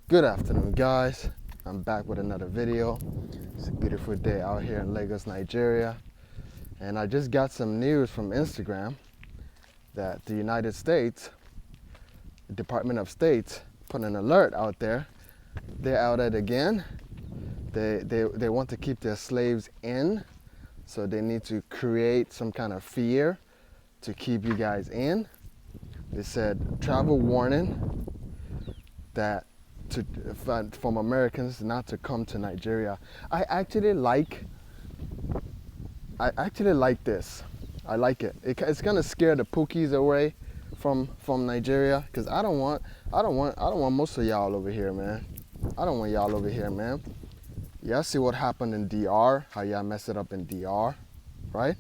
Good afternoon, guys. I'm back with another video. It's a beautiful day out here in Lagos, Nigeria. And I just got some news from Instagram that the United States, the Department of State, put an alert out there. They're out at it again. They want to keep their slaves in, so they need to create some kind of fear to keep you guys in. They said travel warning that from Americans not to come to Nigeria. I actually like this. I like it. It's gonna scare the Pookies away from Nigeria, because I don't want most of y'all over here, man. I don't want y'all over here, man. Y'all see what happened in DR, how y'all messed it up in DR, right?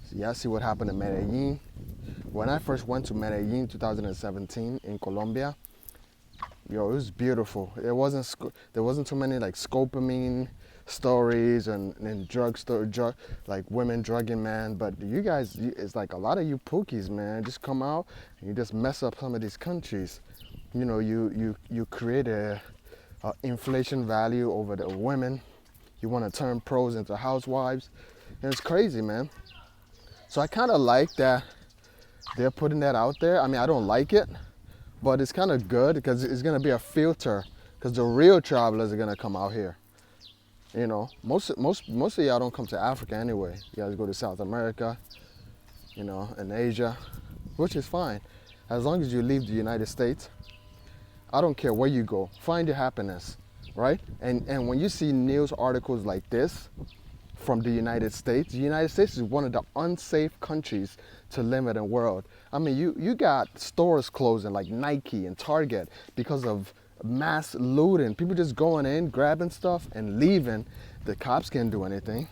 So y'all see what happened in Medellin. When I first went to Medellin 2017 in Colombia, yo, it was beautiful. There wasn't too many like scopamine stories and drug like women drugging, man. But you guys, it's like a lot of you Pookies, man, just come out and you just mess up some of these countries. You know, you create a inflation value over the women. You want to turn pros into housewives, and it's crazy, man. So I kind of like that they're putting that out there. I mean, I don't like it, but it's kind of good because it's going to be a filter, because the real travelers are going to come out here. You know, most of y'all don't come to Africa anyway. You guys go to South America, you know, and Asia, which is fine. As long as you leave the United States, I don't care where you go. Find your happiness, right? And when you see news articles like this from the United States is one of the unsafe countries to live in the world. I mean, you got stores closing like Nike and Target because of mass looting. People just going in, grabbing stuff and leaving. The cops can't do anything,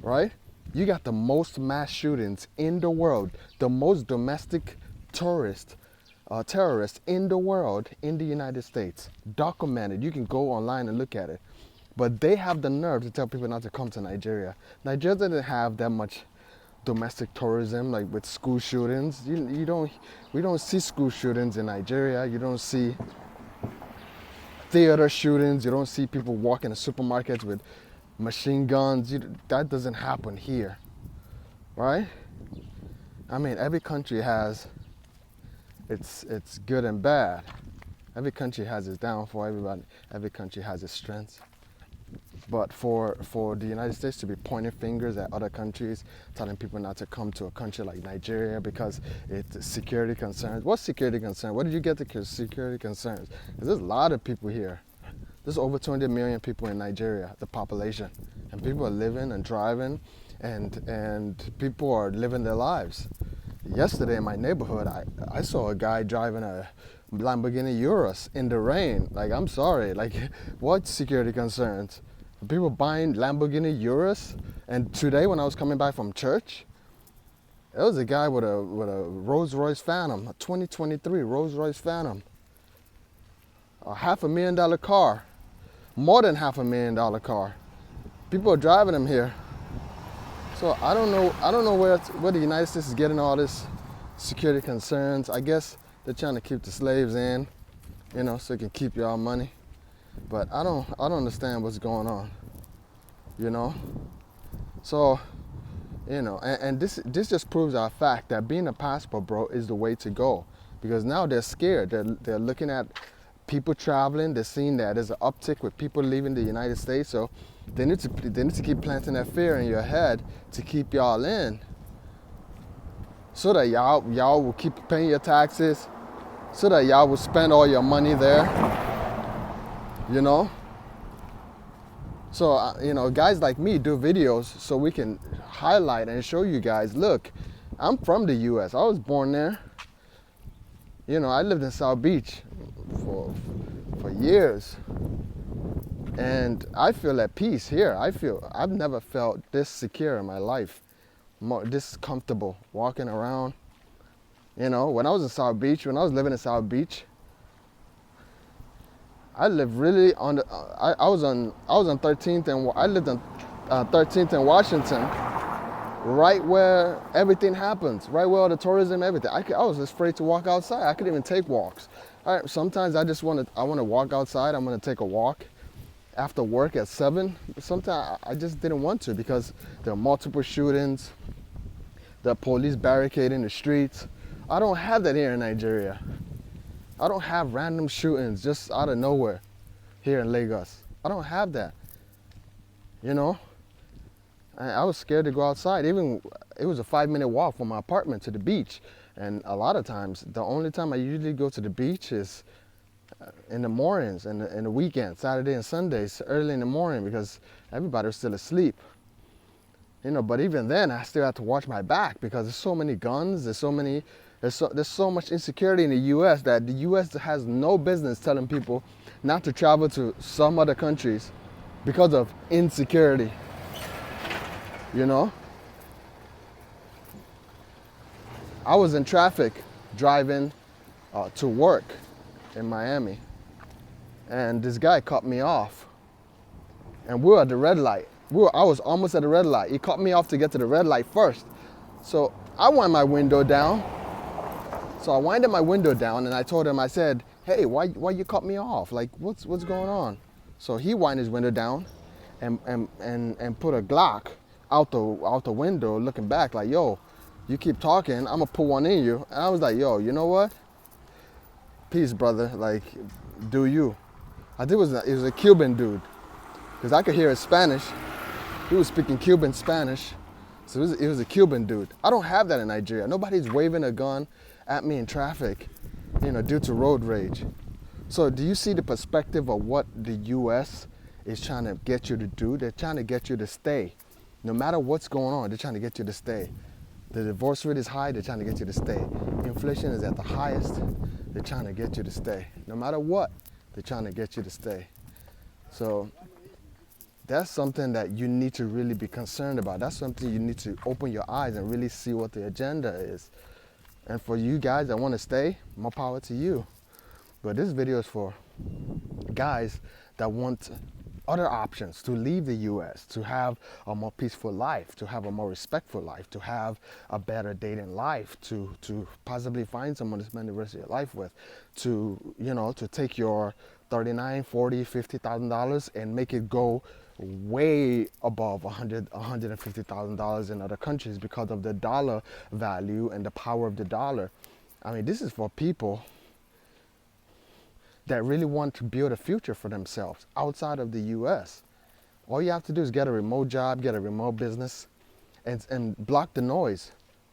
right? You got the most mass shootings in the world, the most domestic terrorists in the world in the United States. Documented. You can go online and look at it. But they have the nerve to tell people not to come to Nigeria. Nigeria doesn't have that much domestic tourism, like with school shootings. We don't see school shootings in Nigeria. You don't see theater shootings. You don't see people walking in supermarkets with machine guns. That doesn't happen here, right? I mean, every country has its good and bad. Every country has its downfall. Every country has its strengths. But for the United States to be pointing fingers at other countries, telling people not to come to a country like Nigeria because it's security concerns. What security concerns? Where did you get the security concerns? Because there's a lot of people here. There's over 200 million people in Nigeria, the population. And people are living and driving, and people are living their lives. Yesterday in my neighborhood, I saw a guy driving a Lamborghini Urus in the rain. Like, I'm sorry, like, what security concerns? People buying Lamborghini Urus. And today when I was coming back from church, there was a guy with a Rolls Royce Phantom, a 2023 Rolls Royce Phantom, a $500,000 car, more than $500,000 car. People are driving them here. So I don't know where the United States is getting all this security concerns. I guess they're trying to keep the slaves in, you know, so they can keep y'all money. But I don't understand what's going on, you know. So, you know, and this just proves our fact that being a passport bro is the way to go, because now they're scared. They're looking at people traveling. They're seeing that there's an uptick with people leaving the United States. So they need to keep planting that fear in your head to keep y'all in, so that y'all will keep paying your taxes, so that y'all will spend all your money there, you know. So you know, guys like me do videos so we can highlight and show you guys, look, I'm from the US. I was born there. You know, I lived in South Beach for years, and I feel at peace here. I've never felt this secure in my life, this comfortable walking around. You know, when I was living in South Beach, I lived really on the. I was on 13th, and I lived on 13th and Washington, right where everything happens, right where all the tourism, everything. I was afraid to walk outside. I couldn't even take walks. All right, sometimes I want to walk outside. I'm going to take a walk after work at 7. But sometimes I just didn't want to because there are multiple shootings, the police barricading the streets. I don't have that here in Nigeria. I don't have random shootings just out of nowhere here in Lagos. I don't have that. You know, I was scared to go outside. Even it was a 5-minute walk from my apartment to the beach. And a lot of times, the only time I usually go to the beach is in the mornings and in the weekend, Saturday and Sundays, early in the morning because everybody was still asleep. You know, but even then, I still have to watch my back because there's so many guns. There's so much insecurity in the U.S. that the U.S. has no business telling people not to travel to some other countries because of insecurity. You know, I was in traffic driving to work in Miami, and this guy cut me off, and we were at the red light. I was almost at the red light. He cut me off to get to the red light first. So I wind my window down. So I winded my window down and I told him, I said, hey, why you cut me off? Like, what's going on? So he winded his window down and put a Glock out the window looking back like, yo, you keep talking, I'm gonna put one in you. And I was like, yo, you know what? Peace, brother. Like, do you? I think it was a Cuban dude because I could hear his Spanish. He was speaking Cuban Spanish. So it was a Cuban dude. I don't have that in Nigeria. Nobody's waving a gun at me in traffic, you know, due to road rage. So do you see the perspective of what the U.S. is trying to get you to do? They're trying to get you to stay. No matter what's going on, they're trying to get you to stay. The divorce rate is high, they're trying to get you to stay. Inflation is at the highest, they're trying to get you to stay. No matter what, they're trying to get you to stay. So that's something that you need to really be concerned about. That's something you need to open your eyes and really see what the agenda is. And for you guys that want to stay, more power to you. But this video is for guys that want other options to leave the US, to have a more peaceful life, to have a more respectful life, to have a better dating life, to possibly find someone to spend the rest of your life with, to, you know, to take your $39, $40, $50,000 and make it go way above $150,000 in other countries because of the dollar value and the power of the dollar. I mean, this is for people that really want to build a future for themselves outside of the US. All you have to do is get a remote job, get a remote business, and block the noise.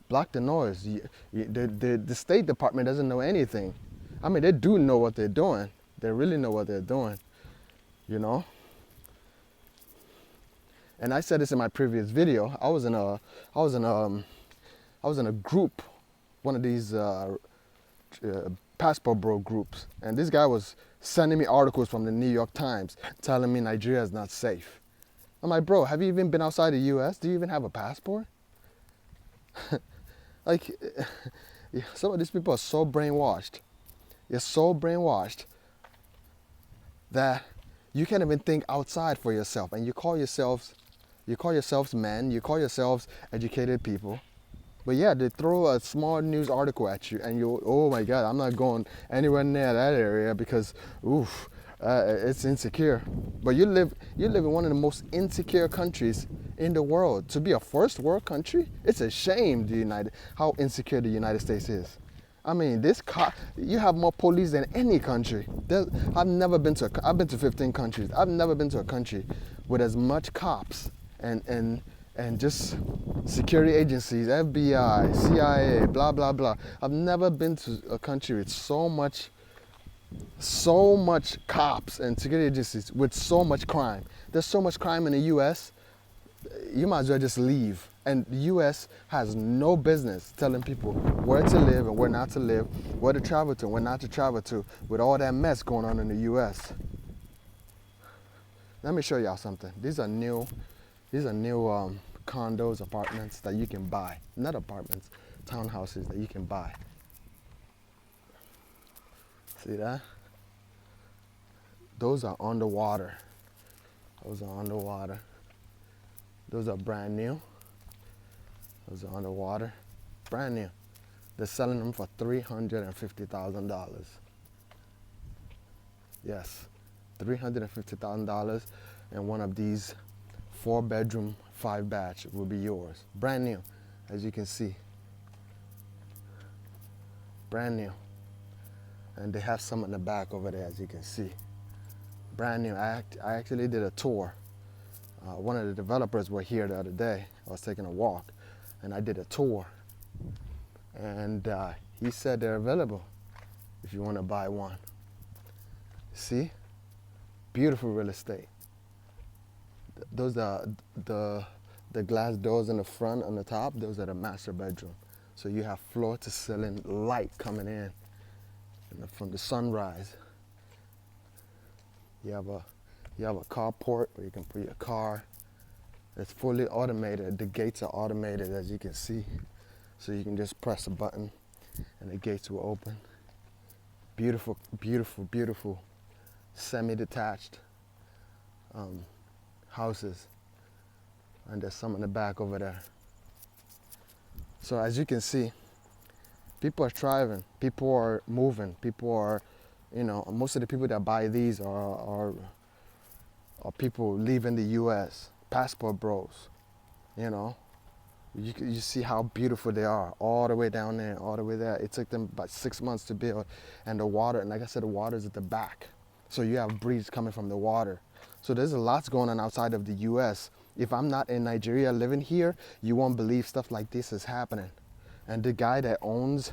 Block the noise. The State Department doesn't know anything. I mean, they do know what they're doing. They really know what they're doing, you know? And I said this in my previous video. I was in a group, one of these passport bro groups, and this guy was sending me articles from the New York Times telling me Nigeria is not safe. I'm like, bro, have you even been outside the US? Do you even have a passport? Like, some of these people are so brainwashed. You're so brainwashed that you can't even think outside for yourself, and you call yourselves men, you call yourselves educated people. But yeah, they throw a small news article at you and you, oh my God, I'm not going anywhere near that area because, it's insecure. But you live in one of the most insecure countries in the world. To be a first world country, it's a shame how insecure the United States is. I mean, you have more police than any country. I've been to 15 countries. I've never been to a country with as much cops and just security agencies, FBI, CIA, blah, blah, blah. I've never been to a country with so much cops and security agencies with so much crime. There's so much crime in the US, you might as well just leave. And the US has no business telling people where to live and where not to live, where to travel to and where not to travel to, with all that mess going on in the US. Let me show y'all something. These are new condos, apartments that you can buy. Not apartments, townhouses that you can buy. See that? Those are underwater. Those are underwater. Those are brand new. Those are underwater. Brand new. They're selling them for $350,000. Yes, $350,000, and one of these 4-bedroom, 5-bath will be yours. Brand new, as you can see. Brand new. And they have some in the back over there, as you can see. Brand new. I actually did a tour. One of the developers were here the other day. I was taking a walk, and I did a tour. And he said they're available if you want to buy one. See? Beautiful real estate. Those are the glass doors in the front on the top. Those are the master bedroom. So you have floor to ceiling light coming in from the sunrise. You have a carport where you can put your car. It's fully automated. The gates are automated, as you can see. So you can just press a button and the gates will open. Beautiful, beautiful, beautiful semi-detached houses. And there's some in the back over there. So as you can see, people are thriving, people are moving, people are, most of the people that buy these are people leaving the US, passport bros, You see how beautiful they are, all the way down there, all the way there. It took them about 6 months to build, and the water, and like I said, the water is at the back. So you have breeze coming from the water. So there's a lot going on outside of the US. If I'm not in Nigeria living here, you won't believe stuff like this is happening. And the guy that owns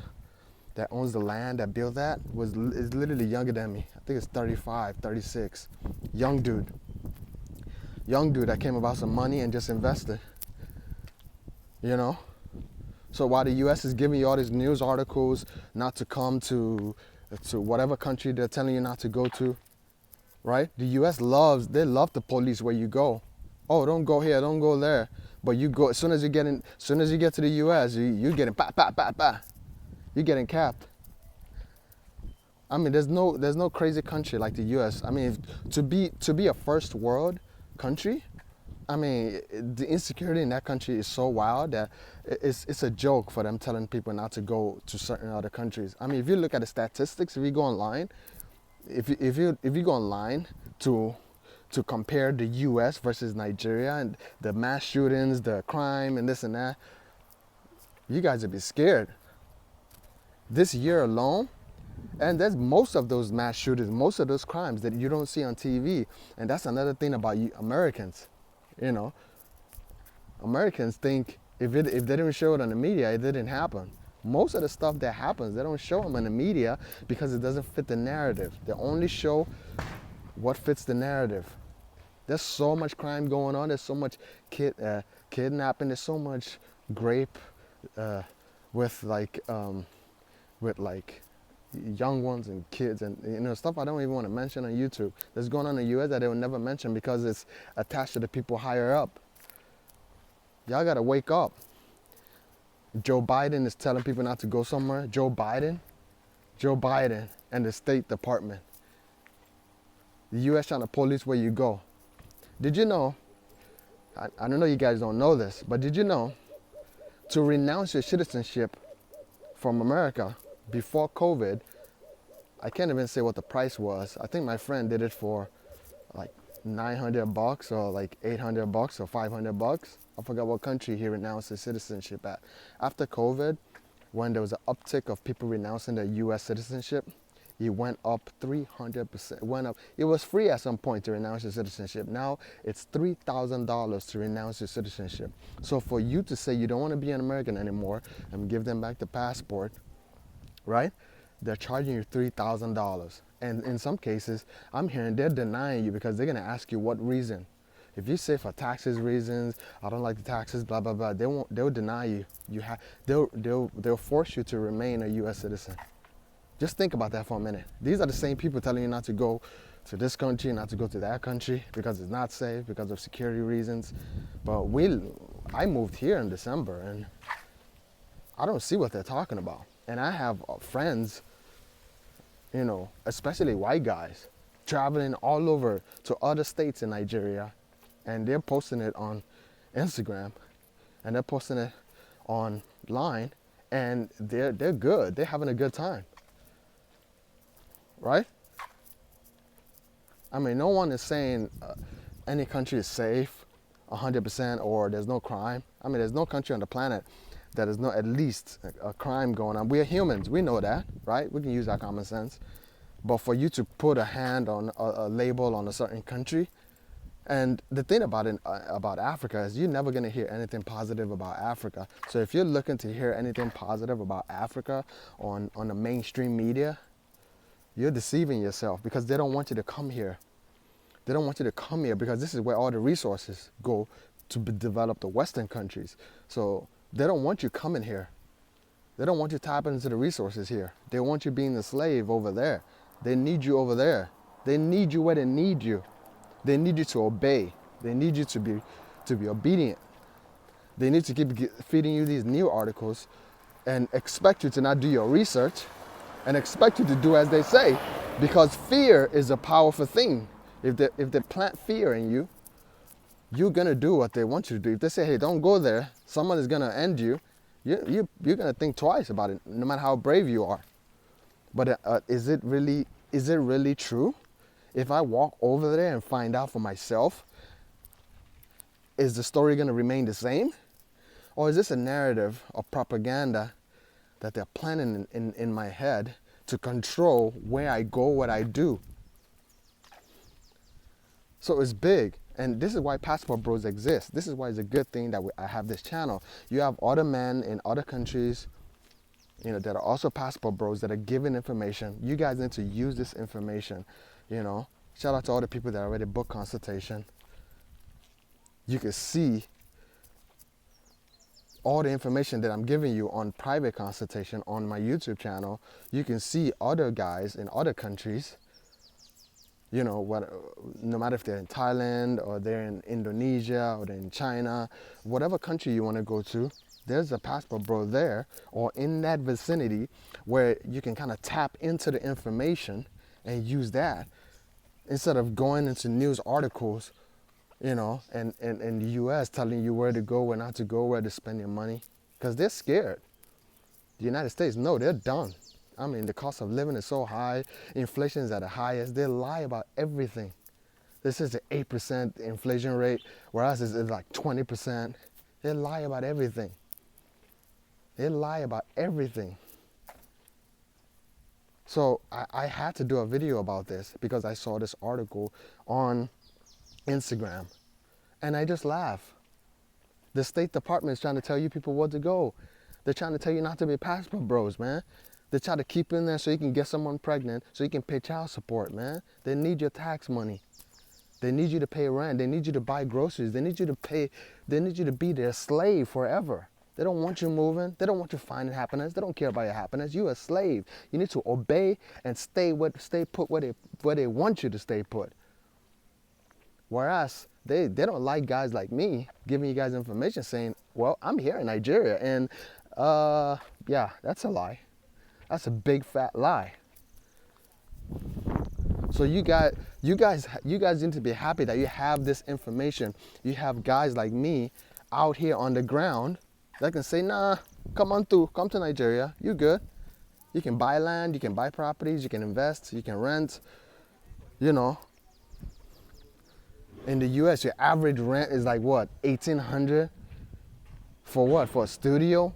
the land that built that is literally younger than me. I think it's 35, 36. Young dude that came about some money and just invested. So while the US is giving you all these news articles not to come to whatever country they're telling you not to go to, right? The US love the police where you go. Oh, don't go here, don't go there. But you go as soon as you get to the US, you're getting you're getting capped. I mean, there's no crazy country like the US. I mean, to be a first world country, I mean, the insecurity in that country is so wild that it's a joke for them telling people not to go to certain other countries. I mean, if you look at the statistics, if you go online, if you go online to compare the U.S. versus Nigeria and the mass shootings, the crime, and this and that, you guys would be scared. This year alone, and there's most of those mass shootings, most of those crimes that you don't see on TV, and that's another thing about you Americans. Americans think if they didn't show it on the media, it didn't happen. Most of the stuff that happens, they don't show them in the media because it doesn't fit the narrative. They only show what fits the narrative. There's so much crime going on. There's so much kidnapping. There's so much rape with young ones and kids and stuff I don't even want to mention on YouTube. That's going on in the US that they will never mention because it's attached to the people higher up. Y'all gotta wake up. Joe Biden is telling people not to go somewhere. Joe Biden and the State Department. The US trying to police where you go. Did you know, I don't know you guys don't know this, but did you know to renounce your citizenship from America before COVID, I can't even say what the price was. I think my friend did it for like $900 or like $800 or $500. I forgot what country he renounced his citizenship at. After COVID, when there was an uptick of people renouncing their US citizenship, it went up 300%. Went up. It was free at some point to renounce your citizenship. Now it's $3,000 to renounce your citizenship. So for you to say you don't want to be an American anymore and give them back the passport, right? They're charging you $3,000. And in some cases, I'm hearing they're denying you because they're going to ask you what reason. If you say for taxes reasons, I don't like the taxes, blah, blah, blah, they'll deny you. They'll force you to remain a US citizen. Just think about that for a minute. These are the same people telling you not to go to this country, not to go to that country because it's not safe, because of security reasons. But I moved here in December and I don't see what they're talking about. And I have friends, especially white guys, traveling all over to other states in Nigeria, and they're posting it on Instagram, and they're posting it online, and they're good. They're having a good time, right? I mean, no one is saying any country is safe 100% or there's no crime. I mean, there's no country on the planet that is not at least a crime going on. We are humans. We know that, right? We can use our common sense. But for you to put a hand on a label on a certain country, and the thing about it, about Africa is you're never going to hear anything positive about Africa. So if you're looking to hear anything positive about Africa on the mainstream media, you're deceiving yourself because they don't want you to come here. They don't want you to come here because this is where all the resources go to develop the Western countries. So they don't want you coming here. They don't want you tapping into the resources here. They want you being a slave over there. They need you over there. They need you where they need you. They need you to obey. They need you to be obedient. They need to keep feeding you these new articles and expect you to not do your research and expect you to do as they say, because fear is a powerful thing. If they plant fear in you, you're gonna do what they want you to do. If they say, hey, don't go there, someone is gonna end you, you're gonna think twice about it, no matter how brave you are. But is it really true? If I walk over there and find out for myself, is the story gonna remain the same? Or is this a narrative of propaganda that they're planning in my head to control where I go, what I do? So it's big. And this is why Passport Bros exist. This is why it's a good thing that I have this channel. You have other men in other countries, that are also Passport Bros that are giving information. You guys need to use this information, Shout out to all the people that already booked consultation. You can see all the information that I'm giving you on private consultation on my YouTube channel. You can see other guys in other countries, no matter if they're in Thailand or they're in Indonesia or they're in China, whatever country you want to go to, there's a Passport Bro there or in that vicinity where you can kind of tap into the information and use that instead of going into news articles, and the US telling you where to go, where not to go, where to spend your money, because they're scared. The United States, no, they're done. I mean, the cost of living is so high, inflation is at the highest. They lie about everything. This is the 8% inflation rate, whereas it's like 20%. They lie about everything. They lie about everything. So I had to do a video about this because I saw this article on Instagram and I just laugh. The State Department is trying to tell you people where to go. They're trying to tell you not to be Passport Bros, man. They try to keep in there so you can get someone pregnant, so you can pay child support, man. They need your tax money. They need you to pay rent. They need you to buy groceries. They need you to be their slave forever. They don't want you moving. They don't want you finding happiness. They don't care about your happiness. You're a slave. You need to obey and stay put where they want you to stay put. Whereas they don't like guys like me giving you guys information saying, well, I'm here in Nigeria. And yeah, that's a lie. That's a big fat lie. So you guys need to be happy that you have this information. You have guys like me out here on the ground that can say, nah, come to Nigeria, you good. You can buy land, you can buy properties, you can invest, you can rent, In the US, your average rent is like what, $1,800 for what? For a studio?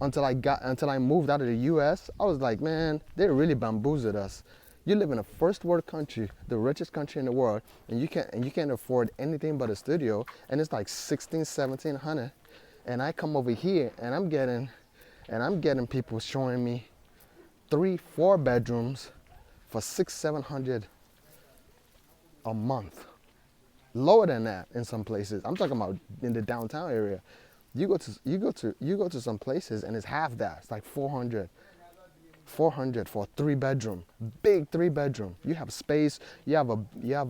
Until I moved out of the US, I was like, man, they really bamboozled us. You live in a first world country, the richest country in the world, and you can't afford anything but a studio, and it's like $1,700. And I come over here and I'm getting people showing me 3-4 bedrooms for $600-700 a month. Lower than that in some places. I'm talking about in the downtown area. You go to some places and it's half that. It's like $400 for a 3-bedroom, big 3-bedroom. You have space. You have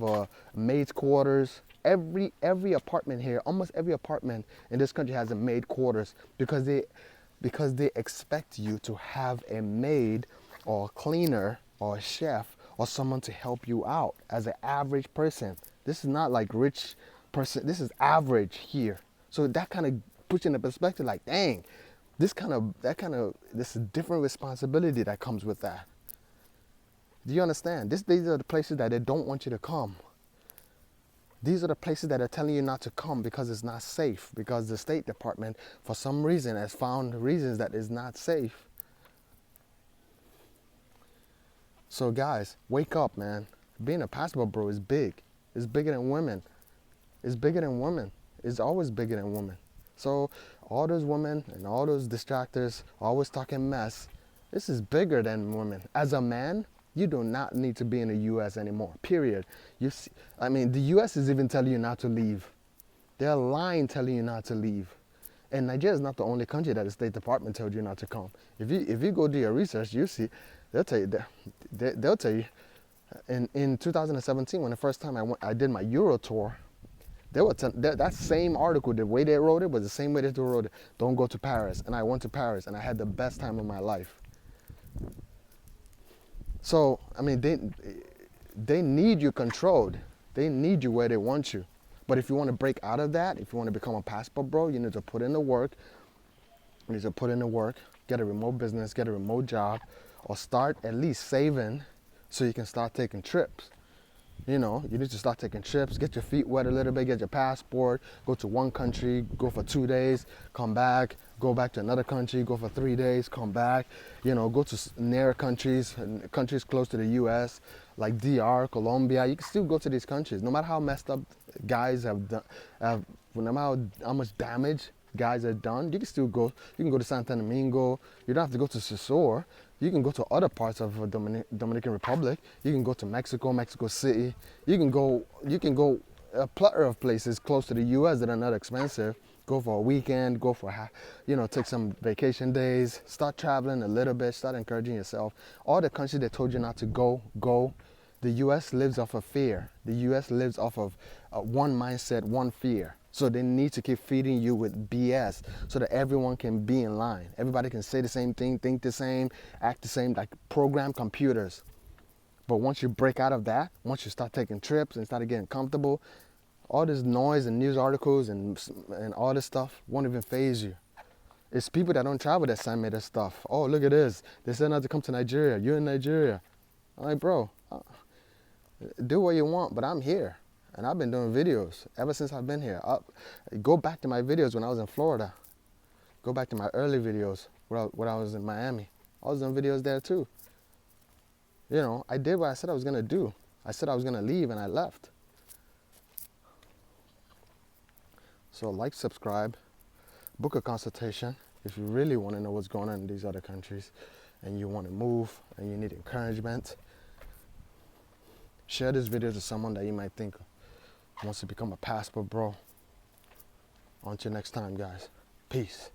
a maid's quarters. Every apartment here, almost every apartment in this country has a maid quarters because they expect you to have a maid or a cleaner or a chef or someone to help you out as an average person. This is not like rich person. This is average here. So that kind of puts you in a perspective like, dang, this is different responsibility that comes with that. Do you understand? These are the places that they don't want you to come. These are the places that are telling you not to come because it's not safe, because the State Department, for some reason, has found reasons that it's not safe. So guys, wake up, man. Being a passport bro is big. It's bigger than women. It's bigger than women. It's always bigger than women. So all those women and all those distractors always talking mess. This is bigger than women. As a man, you do not need to be in the U.S. anymore, period. I mean, the U.S. is even telling you not to leave. They're lying telling you not to leave. And Nigeria is not the only country that the State Department told you not to come. If you go do your research, you see, they'll tell you, they'll tell you, in 2017, when the first time I did my Euro tour, that same article, the way they wrote it was the same way they wrote it. Don't go to Paris. And I went to Paris and I had the best time of my life. So, I mean, they need you controlled. They need you where they want you. But if you want to break out of that, if you want to become a passport bro, you need to put in the work. You need to put in the work, get a remote business, get a remote job, or start at least saving so you can start taking trips. You know, you need to start taking trips, get your feet wet a little bit, get your passport, go to one country, go for 2 days, come back, go back to another country, go for 3 days, come back, you know, go to near countries, countries close to the US, like DR, Colombia. You can still go to these countries. No matter how messed up guys have done, no matter how much damage guys have done, you can still go. You can go to Santo Domingo. You don't have to go to Sosur. You can go to other parts of Dominican Republic. You can go to Mexico, Mexico City. You can go a plethora of places close to the U.S. that are not expensive. Go for a weekend, go for, take some vacation days, start traveling a little bit, start encouraging yourself. All the countries that told you not to go, go. The U.S. lives off of fear. The U.S. lives off of one mindset, one fear. So they need to keep feeding you with BS so that everyone can be in line. Everybody can say the same thing, think the same, act the same, like program computers. But once you break out of that, once you start taking trips and start getting comfortable, all this noise and news articles and all this stuff won't even faze you. It's people that don't travel that send me this stuff. Oh, look at this. They said not to come to Nigeria. You're in Nigeria. I'm like, bro, do what you want, but I'm here. And I've been doing videos ever since I've been here. Go back to my videos when I was in Florida. Go back to my early videos when I was in Miami. I was doing videos there too. You know, I did what I said I was going to do. I said I was going to leave and I left. So like, subscribe, book a consultation if you really want to know what's going on in these other countries and you want to move and you need encouragement. Share this video to someone that you might think wants to become a passport bro. Until next time, guys. Peace.